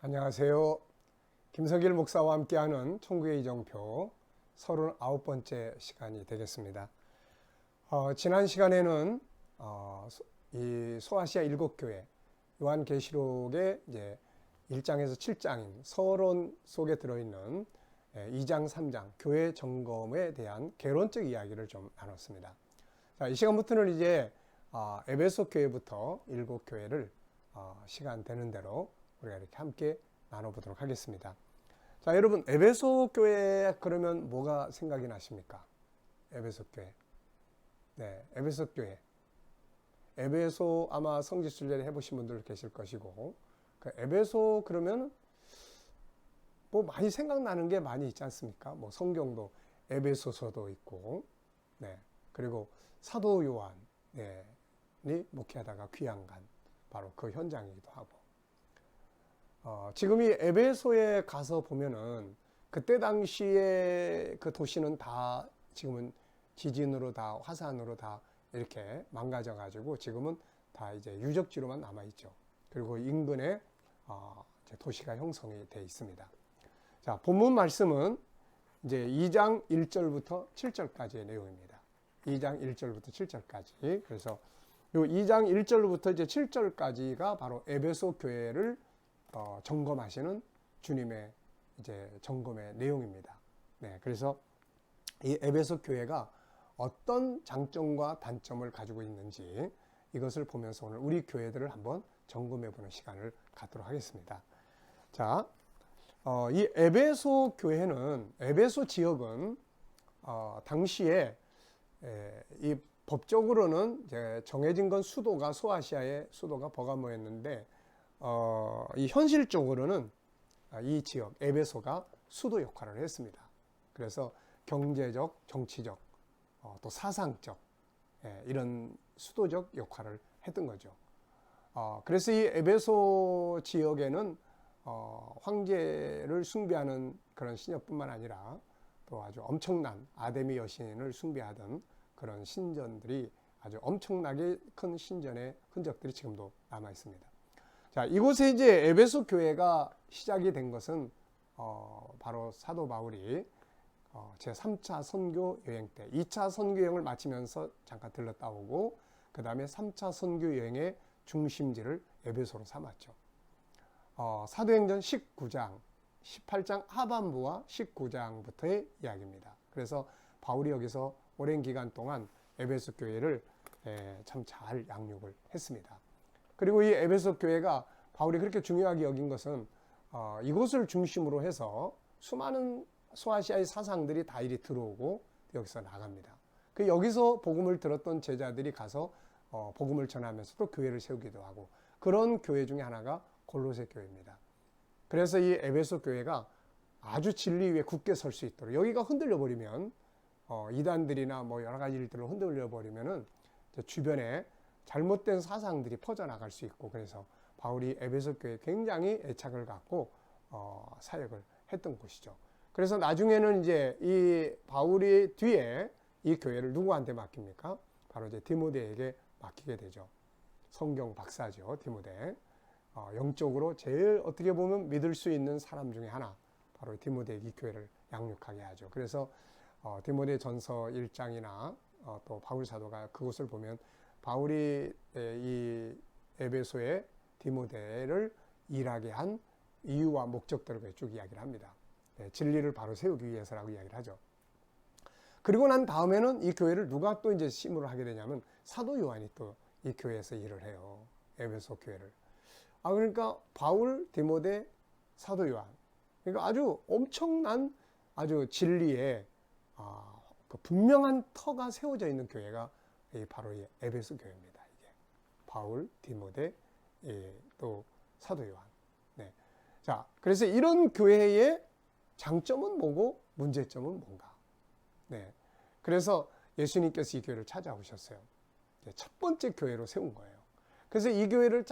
안녕하세요. 김석일 목사와 함께하는 천국의 이정표 39번째 시간이 되겠습니다. 지난 시간에는 이 소아시아 7교회 요한계시록의 이제 1장에서 7장인 서론 속에 들어있는 2장, 3장 교회 점검에 대한 개론적 이야기를 좀 나눴습니다. 자, 이 시간부터는 이제 에베소 교회부터 7교회를 시간 되는 대로 우리가 이렇게 함께 나눠보도록 하겠습니다. 자, 여러분, 에베소 교회 그러면 뭐가 생각이 나십니까? 에베소 교회. 네, 에베소 교회. 에베소 아마 성지순례를 해보신 분들 계실 것이고, 그 에베소 그러면 뭐 많이 생각나는 게 많이 있지 않습니까? 뭐 성경도 에베소서도 있고, 네, 그리고 사도 요한이 목회하다가 귀양간 바로 그 현장이기도 하고. 지금 이 에베소에 가서 보면은 그때 당시에 그 도시는 다 지금은 지진으로 다 화산으로 다 이렇게 망가져 가지고 지금은 다 이제 유적지로만 남아 있죠. 그리고 인근에 이제 도시가 형성이 돼 있습니다. 자, 본문 말씀은 이제 2장 1절부터 7절까지의 내용입니다. 2장 1절부터 7절까지. 그래서 요 2장 1절부터 이제 7절까지가 바로 에베소 교회를 점검하시는 주님의 이제 점검의 내용입니다. 네, 그래서 이 에베소 교회가 어떤 장점과 단점을 가지고 있는지 이것을 보면서 오늘 우리 교회들을 한번 점검해보는 시간을 갖도록 하겠습니다. 자, 이 에베소 교회는 에베소 지역은 당시에 이 법적으로는 이제 정해진 건 수도가 소아시아의 수도가 버가모였는데 이 현실적으로는 이 지역 에베소가 수도 역할을 했습니다. 그래서 경제적, 정치적, 또 사상적 이런 수도적 역할을 했던 거죠. 그래서 이 에베소 지역에는 황제를 숭배하는 그런 신녀뿐만 아니라 또 아주 엄청난 아데미 여신을 숭배하던 그런 신전들이 아주 엄청나게 큰 신전의 흔적들이 지금도 남아 있습니다. 자, 이곳에 이제 에베소 교회가 시작이 된 것은 바로 사도 바울이 제 3차 선교 여행 때 2차 선교 여행을 마치면서 잠깐 들렀다 오고 그 다음에 3차 선교 여행의 중심지를 에베소로 삼았죠. 사도행전 19장, 18장 하반부와 19장부터의 이야기입니다. 그래서 바울이 여기서 오랜 기간 동안 에베소 교회를 참 잘 양육을 했습니다. 그리고 이 에베소 교회가 바울이 그렇게 중요하게 여긴 것은 이곳을 중심으로 해서 수많은 소아시아의 사상들이 다 이리 들어오고 여기서 나갑니다. 그 여기서 복음을 들었던 제자들이 가서 복음을 전하면서 또 교회를 세우기도 하고 그런 교회 중에 하나가 골로새 교회입니다. 그래서 이 에베소 교회가 아주 진리 위에 굳게 설 수 있도록 여기가 흔들려 버리면 이단들이나 뭐 여러 가지 일들로 흔들려 버리면은 주변에 잘못된 사상들이 퍼져나갈 수 있고 그래서 바울이 에베소 교회에 굉장히 애착을 갖고 사역을 했던 곳이죠. 그래서 나중에는 이제 이 바울이 뒤에 이 교회를 누구한테 맡깁니까? 바로 이제 디모데에게 맡기게 되죠. 성경 박사죠, 디모데. 영적으로 제일 어떻게 보면 믿을 수 있는 사람 중에 하나, 바로 디모데에게 이 교회를 양육하게 하죠. 그래서 디모데 전서 1장이나 또 바울 사도가 그곳을 보면 바울이 이 에베소의 디모데를 일하게 한 이유와 목적들을 쭉 이야기를 합니다. 진리를 바로 세우기 위해서라고 이야기를 하죠. 그리고 난 다음에는 이 교회를 누가 또 이제 심으로 하게 되냐면 사도 요한이 또 이 교회에서 일을 해요. 에베소 교회를. 그러니까 바울, 디모데, 사도 요한. 그러니까 아주 엄청난 아주 진리의 그 분명한 터가 세워져 있는 교회가 바로 이 에베소 교회입니다. 이게 바울, 디모데, 또 사도 요한. 네. 자, 그래서 이런 교회의 장점은 뭐고 문제점은 뭔가. 네. 그래서 예수님께서 이 교회를 찾아오셨어요. 첫 번째 교회로 세운 거예요. 그래서 이 교회를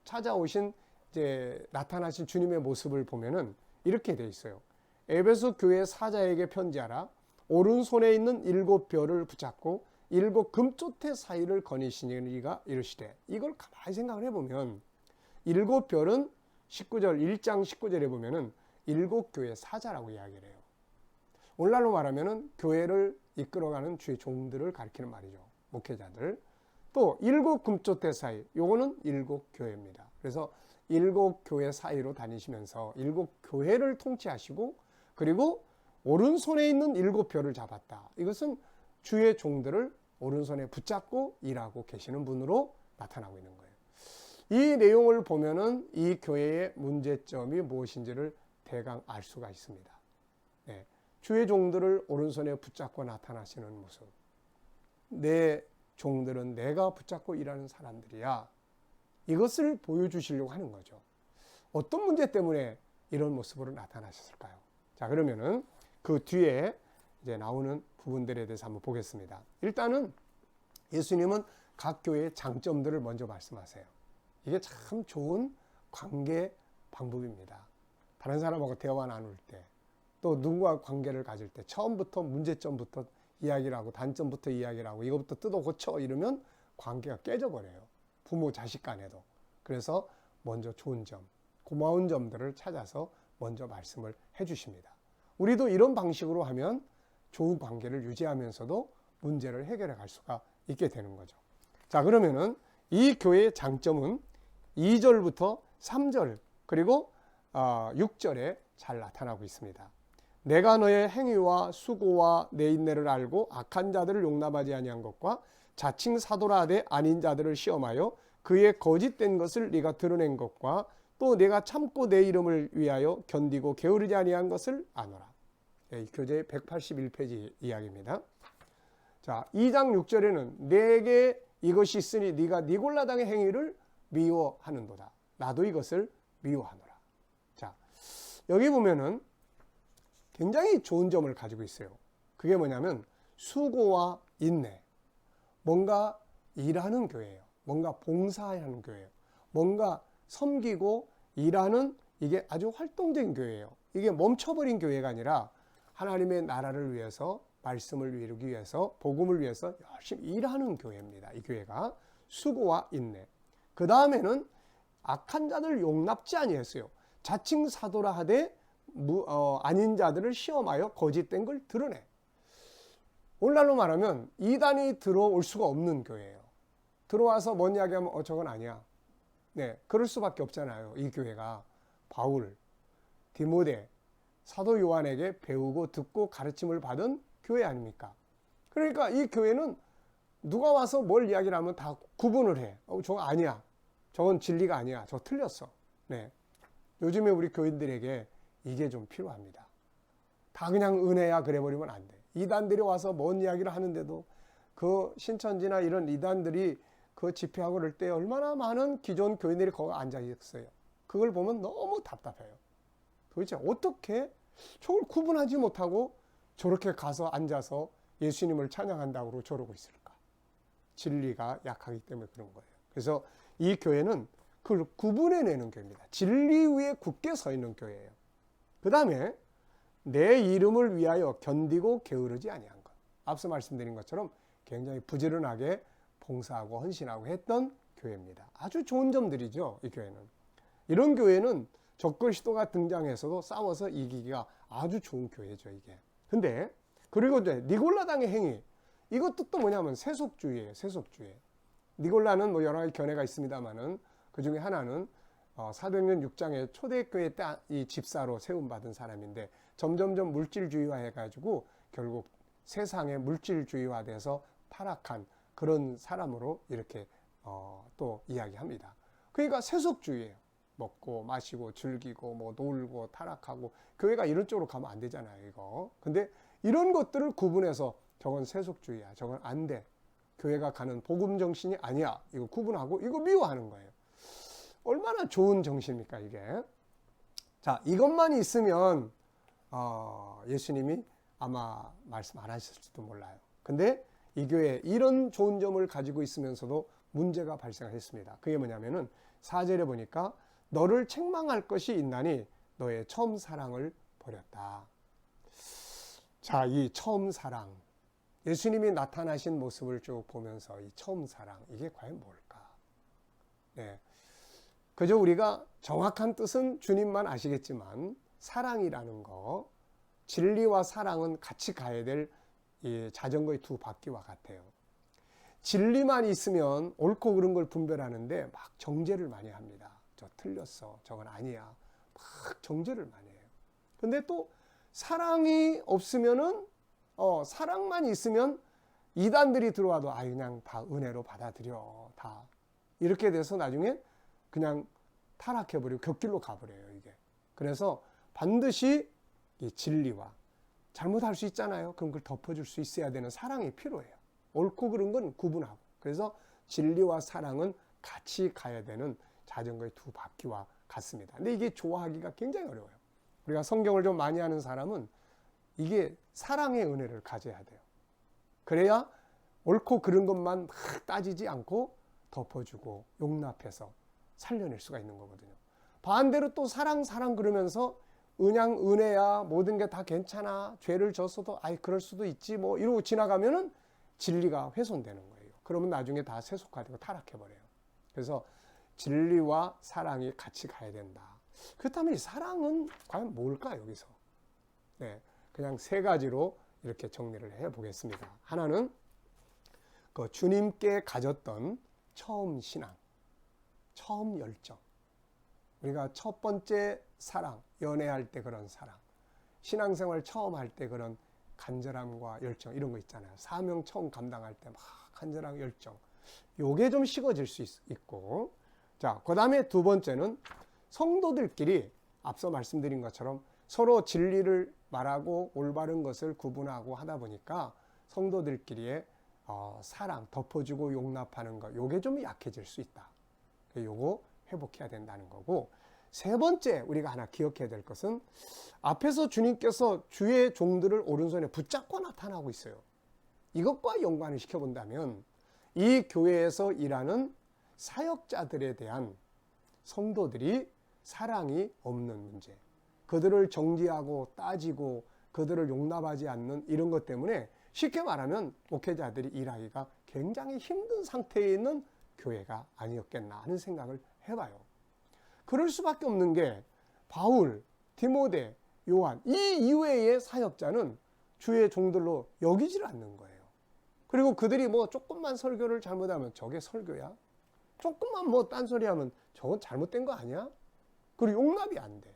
찾아오신 이제 나타나신 주님의 모습을 보면은 이렇게 돼 있어요. 에베소 교회 사자에게 편지하라. 오른손에 있는 7별을 붙잡고 7 금조태 사이를 거니시니가 이르시되. 이걸 가만히 생각을 해보면 7별은 19절 1장 19절에 보면은 일곱 교회 사자라고 이야기를 해요. 오늘날로 말하면은 교회를 이끌어가는 주의 종들을 가리키는 말이죠. 목회자들. 또 일곱 금쪽대 사이, 요거는 일곱 교회입니다. 그래서 일곱 교회 사이로 다니시면서 일곱 교회를 통치하시고, 그리고 오른손에 있는 일곱 별을 잡았다. 이것은 주의 종들을 오른손에 붙잡고 일하고 계시는 분으로 나타나고 있는 거예요. 이 내용을 보면은 이 교회의 문제점이 무엇인지를 대강 알 수가 있습니다. 네. 주의 종들을 오른손에 붙잡고 나타나시는 모습. 내 종들은 내가 붙잡고 일하는 사람들이야. 이것을 보여주시려고 하는 거죠. 어떤 문제 때문에 이런 모습으로 나타나셨을까요? 자, 그러면은 그 뒤에 이제 나오는 부분들에 대해서 한번 보겠습니다. 일단은 예수님은 각 교회의 장점들을 먼저 말씀하세요. 이게 참 좋은 관계 방법입니다. 다른 사람하고 대화 나눌 때, 또 누구와 관계를 가질 때 처음부터 문제점부터 이야기를 하고 단점부터 이야기를 하고 이것부터 뜯어 고쳐 이러면 관계가 깨져버려요. 부모 자식 간에도. 그래서 먼저 좋은 점, 고마운 점들을 찾아서 먼저 말씀을 해주십니다. 우리도 이런 방식으로 하면 좋은 관계를 유지하면서도 문제를 해결해 갈 수가 있게 되는 거죠. 자, 그러면은 이 교회의 장점은 2절부터 3절 그리고 6절에 잘 나타나고 있습니다. 내가 너의 행위와 수고와 내 인내를 알고 악한 자들을 용납하지 아니한 것과 자칭 사도라 하되 아닌 자들을 시험하여 그의 거짓된 것을 네가 드러낸 것과 또 내가 참고 내 이름을 위하여 견디고 게으르지 아니한 것을 아노라. 이 교재 181페이지 이야기입니다. 자, 2장 6절에는 내게 이것이 있으니 네가 니골라당의 행위를 미워하는도다. 나도 이것을 미워하노라. 자, 여기 보면은 굉장히 좋은 점을 가지고 있어요. 그게 뭐냐면 수고와 인내. 뭔가 일하는 교회예요. 뭔가 봉사하는 교회예요. 뭔가 섬기고 일하는, 이게 아주 활동적인 교회예요. 이게 멈춰버린 교회가 아니라 하나님의 나라를 위해서, 말씀을 이루기 위해서, 복음을 위해서 열심히 일하는 교회입니다. 이 교회가 수고와 인내. 그 다음에는 악한 자들 용납지 아니했어요. 자칭 사도라 하되 아닌 자들을 시험하여 거짓된 걸 드러내. 오늘날로 말하면 이단이 들어올 수가 없는 교회예요. 들어와서 뭔 이야기하면 저건 아니야. 네, 그럴 수밖에 없잖아요. 이 교회가 바울, 디모데, 사도 요한에게 배우고 듣고 가르침을 받은 교회 아닙니까? 그러니까 이 교회는 누가 와서 뭘 이야기를 하면 다 구분을 해. 저거 아니야. 저건 진리가 아니야. 저 틀렸어. 네. 요즘에 우리 교인들에게 이게 좀 필요합니다. 다 그냥 은혜야 그래버리면 안 돼. 이단들이 와서 뭔 이야기를 하는데도 그 신천지나 이런 이단들이 그 집회하고 그럴 때 얼마나 많은 기존 교인들이 거기 앉아 있어요. 그걸 보면 너무 답답해요. 도대체 어떻게 저걸 구분하지 못하고 저렇게 가서 앉아서 예수님을 찬양한다고 저러고 있을까? 진리가 약하기 때문에 그런 거예요. 그래서 이 교회는 그걸 구분해내는 교회입니다. 진리 위에 굳게 서 있는 교회예요. 그 다음에 내 이름을 위하여 견디고 게으르지 아니한 것. 앞서 말씀드린 것처럼 굉장히 부지런하게 봉사하고 헌신하고 했던 교회입니다. 아주 좋은 점들이죠. 이 교회는. 이런 교회는 적그리스도가 시도가 등장해서도 싸워서 이기기가 아주 좋은 교회죠. 이게. 근데 그리고 이제 니골라당의 행위, 이것도 또 뭐냐면 세속주의예요. 세속주의. 니골라는 뭐 여러 가지 견해가 있습니다만은 그 중에 하나는 사도행전 6장에 초대교회 때 이 집사로 세움받은 사람인데 점점점 물질주의화 해가지고 결국 세상에 물질주의화돼서 타락한 그런 사람으로 이렇게 또 이야기합니다. 그러니까 세속주의예요. 먹고 마시고 즐기고 뭐 놀고 타락하고, 교회가 이런 쪽으로 가면 안 되잖아요. 이거. 근데 이런 것들을 구분해서 저건 세속주의야, 저건 안 돼, 교회가 가는 복음 정신이 아니야, 이거 구분하고 이거 미워하는 거예요. 얼마나 좋은 정신입니까 이게. 자, 이것만 있으면 예수님이 아마 말씀 안 하셨을지도 몰라요. 근데 이 교회에 이런 좋은 점을 가지고 있으면서도 문제가 발생했습니다. 그게 뭐냐면은 4절에 보니까 너를 책망할 것이 있나니 너의 처음 사랑을 버렸다. 자, 이 처음 사랑, 예수님이 나타나신 모습을 쭉 보면서 이 처음 사랑, 이게 과연 뭘까? 네. 그저 우리가 정확한 뜻은 주님만 아시겠지만 사랑이라는 거, 진리와 사랑은 같이 가야 될 이 자전거의 두 바퀴와 같아요. 진리만 있으면 옳고 그른 걸 분별하는데 막 정죄를 많이 합니다. 저 틀렸어, 저건 아니야, 막 정죄를 많이 해요. 근데 또 사랑이 없으면은 사랑만 있으면 이단들이 들어와도 그냥 다 은혜로 받아들여, 다 이렇게 돼서 나중에 그냥 타락해버리고 곁길로 가버려요, 이게. 그래서 반드시 이 진리와, 잘못할 수 있잖아요. 그럼 그걸 덮어줄 수 있어야 되는 사랑이 필요해요. 옳고 그른 건 구분하고. 그래서 진리와 사랑은 같이 가야 되는 자전거의 두 바퀴와 같습니다. 근데 이게 좋아하기가 굉장히 어려워요. 우리가 성경을 좀 많이 아는 사람은 이게 사랑의 은혜를 가져야 돼요. 그래야 옳고 그른 것만 막 따지지 않고 덮어주고 용납해서 살려낼 수가 있는 거거든요. 반대로 또 사랑 그러면서 그냥 은혜야, 모든 게 다 괜찮아, 죄를 졌어도 그럴 수도 있지 뭐 이러고 지나가면은 진리가 훼손되는 거예요. 그러면 나중에 다 세속화되고 타락해버려요. 그래서 진리와 사랑이 같이 가야 된다. 그렇다면 이 사랑은 과연 뭘까, 여기서? 네, 그냥 세 가지로 이렇게 정리를 해보겠습니다. 하나는 그 주님께 가졌던 처음 신앙, 처음 열정. 우리가 첫 번째 사랑, 연애할 때 그런 사랑, 신앙생활 처음 할 때 그런 간절함과 열정, 이런 거 있잖아요. 사명 처음 감당할 때 막 간절한 열정, 요게 좀 식어질 수 있고, 자, 그 다음에 두 번째는 성도들끼리 앞서 말씀드린 것처럼 서로 진리를 말하고 올바른 것을 구분하고 하다 보니까 성도들끼리의 사랑, 덮어주고 용납하는 것, 요게 좀 약해질 수 있다. 요거 회복해야 된다는 거고, 세 번째 우리가 하나 기억해야 될 것은 앞에서 주님께서 주의 종들을 오른손에 붙잡고 나타나고 있어요. 이것과 연관을 시켜본다면 이 교회에서 일하는 사역자들에 대한 성도들이 사랑이 없는 문제, 그들을 정죄하고 따지고 그들을 용납하지 않는 이런 것 때문에 쉽게 말하면 목회자들이 일하기가 굉장히 힘든 상태에 있는 교회가 아니었겠나 하는 생각을 해봐요. 그럴 수밖에 없는 게 바울, 디모데, 요한 이 이외의 사역자는 주의 종들로 여기질 않는 거예요. 그리고 그들이 뭐 조금만 설교를 잘못하면 저게 설교야? 조금만 뭐 딴소리하면 저건 잘못된 거 아니야? 그리고 용납이 안 돼.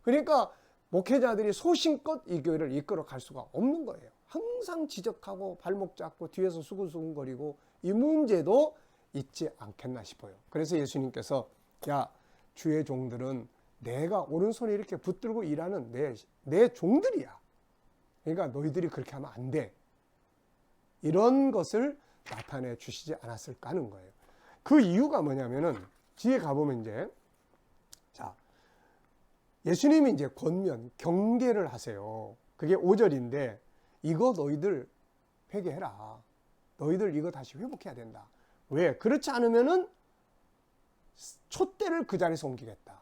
그러니까 목회자들이 소신껏 이 교회를 이끌어 갈 수가 없는 거예요. 항상 지적하고 발목 잡고 뒤에서 수근수근거리고 이 문제도 있지 않겠나 싶어요. 그래서 예수님께서 주의 종들은 내가 오른손에 이렇게 붙들고 일하는 내 종들이야. 그러니까 너희들이 그렇게 하면 안 돼. 이런 것을 나타내 주시지 않았을까 하는 거예요. 그 이유가 뭐냐면은 뒤에 가보면 이제 예수님이 이제 권면, 경계를 하세요. 그게 5절인데 이거 너희들 회개해라. 너희들 이거 다시 회복해야 된다. 왜? 그렇지 않으면은 촛대를 그 자리에서 옮기겠다.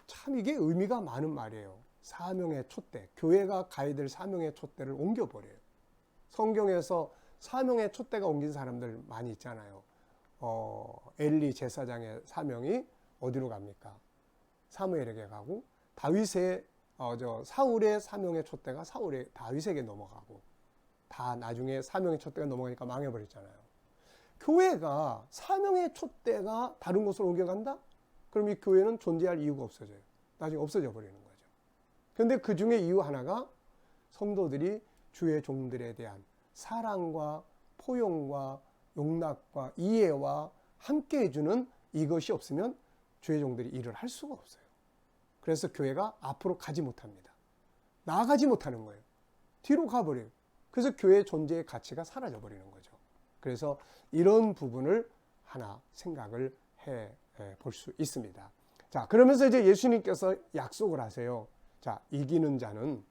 참 이게 의미가 많은 말이에요. 사명의 촛대, 교회가 가야 될 사명의 촛대를 옮겨버려요. 성경에서 사명의 촛대가 옮긴 사람들 많이 있잖아요. 엘리 제사장의 사명이 어디로 갑니까? 사무엘에게 가고, 다윗의 사울의 사명의 촛대가 다윗에게 넘어가고, 다 나중에 사명의 촛대가 넘어가니까 망해버렸잖아요. 교회가 사명의 촛대가 다른 곳으로 옮겨간다? 그럼 이 교회는 존재할 이유가 없어져요. 나중에 없어져 버리는 거죠. 그런데 그 중에 이유 하나가 성도들이 주의 종들에 대한 사랑과 포용과 용납과 이해와 함께 해주는 이것이 없으면 주의 종들이 일을 할 수가 없어요. 그래서 교회가 앞으로 가지 못합니다. 나아가지 못하는 거예요. 뒤로 가버려요. 그래서 교회의 존재의 가치가 사라져 버리는 거죠. 그래서 이런 부분을 하나 생각을 해 볼 수 있습니다. 자, 그러면서 이제 예수님께서 약속을 하세요. 자, 이기는 자는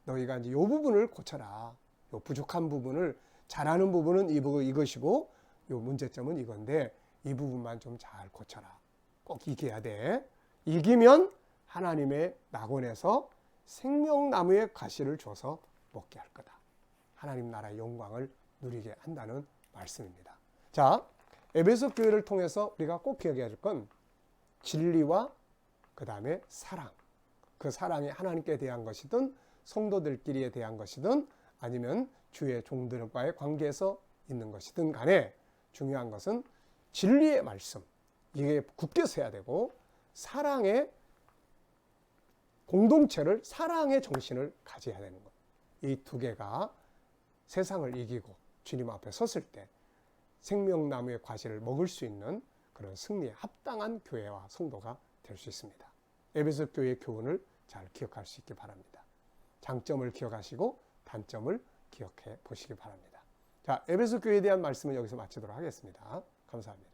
너희가 이제 이 부분을 고쳐라. 이 부족한 부분을, 잘하는 부분은 이것이고 이 문제점은 이건데 이 부분만 좀 잘 고쳐라. 꼭 이겨야 돼. 이기면 하나님의 낙원에서 생명나무의 가시를 줘서 먹게 할 거다. 하나님 나라의 영광을 누리게 한다는 말씀입니다. 자, 에베소 교회를 통해서 우리가 꼭 기억해야 할 건 진리와 그 다음에 사랑. 그 사랑이 하나님께 대한 것이든 성도들끼리에 대한 것이든 아니면 주의 종들과의 관계에서 있는 것이든 간에 중요한 것은 진리의 말씀. 이게 굳게 서야 되고 사랑의 공동체를 사랑의 정신을 가져야 되는 것. 이 두 개가 세상을 이기고 주님 앞에 섰을 때 생명나무의 과실을 먹을 수 있는 그런 승리에 합당한 교회와 성도가 될 수 있습니다. 에베소 교회의 교훈을 잘 기억할 수 있기 바랍니다. 장점을 기억하시고 단점을 기억해 보시기 바랍니다. 자, 에베소 교회에 대한 말씀은 여기서 마치도록 하겠습니다. 감사합니다.